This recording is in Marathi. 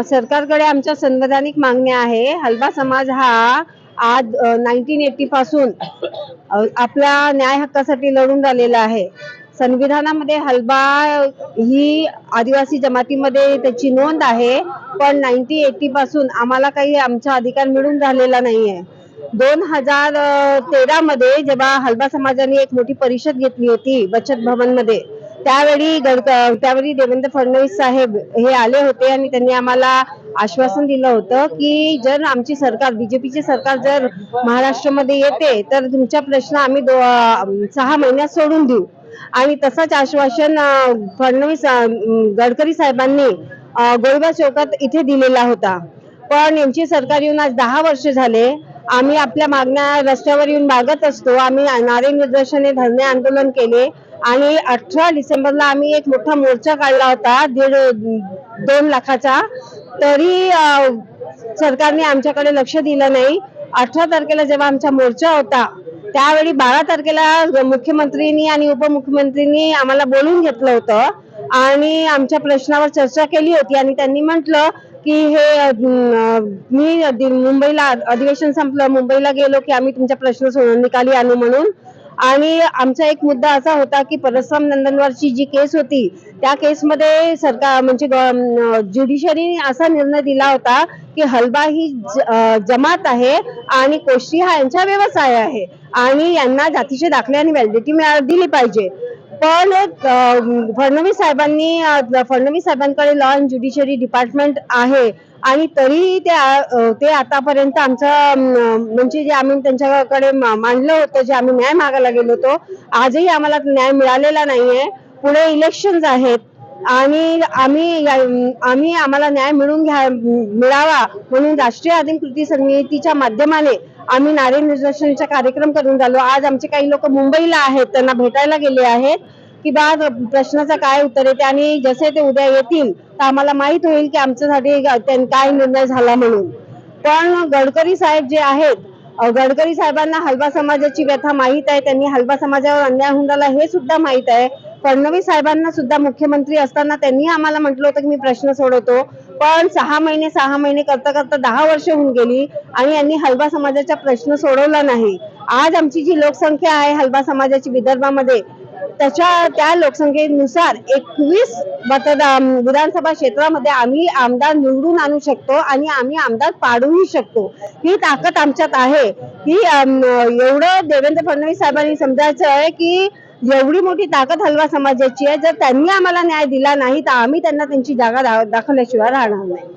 सरकारकडे आमच्या संवैधानिक मागण्या आहे. हलबा समाज हा आज 1980 पासून आपल्या न्याय हक्कासाठी लढून राहिलेला आहे. संविधानामध्ये हलबा ही आदिवासी जमातीमध्ये त्याची नोंद आहे, पण 1980 पासून आम्हाला काही आमचा अधिकार मिळून राहिलेला नाहीये. 2013 मध्ये जेव्हा हलबा समाजाने एक मोठी परिषद घेतली होती बचत भवन मध्ये, त्यावेळी देवेंद्र फडणवीस साहेब हे आले होते आणि त्यांनी आम्हाला आश्वासन दिलं होतं की जर आमची सरकार, बीजेपीची सरकार जर महाराष्ट्रामध्ये येते तर तुमचा प्रश्न आम्ही 6 महिन्यात सोडून देऊ. आणि तसंच आश्वासन गडकरी साहेबांनी गोळीबार चौकात इथे दिलेला होता. पण यांची सरकार येऊन आज 10 वर्ष झाले. आम्ही आपल्या मागण्या रस्त्यावर येऊन मागत असतो. आम्ही नारे निदर्शने, धरणे, आंदोलन केले आणि 18 डिसेंबरला आम्ही एक मोठा मोर्चा काढला होता 2 लाखाचा. तरी सरकारने आमच्याकडे लक्ष दिलं नाही. 18 तारखेला जेव्हा आमचा मोर्चा होता त्यावेळी 12 तारखेला मुख्यमंत्रींनी आणि उपमुख्यमंत्रींनी आम्हाला बोलून घेतलं होतं आणि आमच्या प्रश्नावर चर्चा केली होती आणि त्यांनी म्हटलं की हे मी मुंबईला अधिवेशन संपलं, मुंबईला गेलो की आम्ही तुमच्या प्रश्न निकाली आणू म्हणून. आणि आमचा एक मुद्दा असा होता की परसराम नंदनवरची जी केस होती त्या केसमध्ये सरकार म्हणजे ज्युडिशरीने असा निर्णय दिला होता की हलबा ही जमात आहे आणि कोष्टी हा यांचा व्यवसाय आहे आणि यांना जातीचे दाखले आणि व्हॅलिडिटी दिली पाहिजे. पण फडणवीस साहेबांकडे लॉ अँड ज्युडिशरी डिपार्टमेंट आहे आणि तरी ते आतापर्यंत आमचं म्हणजे जे आम्ही त्यांच्याकडे मांडलं होतं, जे आम्ही न्याय मागायला गेलो होतो, आजही आम्हाला न्याय मिळालेला नाहीये. पुढे इलेक्शन्स आहेत आणि आम्हाला न्याय मिळावा म्हणून राष्ट्रीय अधिकृत समितीच्या माध्यमाने आम्ही नारे निदर्शनाचा कार्यक्रम करून राहिलो. आज आमचे काही लोक मुंबईला आहेत, त्यांना भेटायला गेले आहेत की बा प्रश्नाचा काय उत्तर येते आणि जसे ते उद्या येतील तर आम्हाला माहित होईल की आमच्यासाठी काय निर्णय झाला म्हणून. पण गडकरी साहेब जे आहेत, गडकरी साहेबांना हलबा समाजाची व्यथा माहीत आहे. त्यांनी हलबा समाजावर अन्याय होऊन राहिला हे सुद्धा माहीत आहे. फडणवीस साहेबांना सुद्धा मुख्यमंत्री असताना त्यांनी आम्हाला म्हटलं होतं की मी प्रश्न सोडवतो, पण 6 महिने करता करता 10 वर्ष होऊन गेली आणि यांनी हलबा समाजाचा प्रश्न सोडवला नाही. आज आमची जी लोकसंख्या आहे हलबा समाजाची विदर्भामध्ये, त्या लोकसंख्येनुसार 21 विधानसभा क्षेत्रामध्ये आम्ही आमदार निवडून आणू शकतो आणि आम्ही आमदार पाडूही शकतो. ही ताकद आमच्यात आहे. ही एवढं देवेंद्र फडणवीस साहेबांनी समजायचं आहे की एवढी मोठी ताकद हलबा समाजाची आहे. जर त्यांनी आम्हाला न्याय दिला नाही तर आम्ही त्यांना त्यांची जागा दाखवल्याशिवाय राहणार नाही.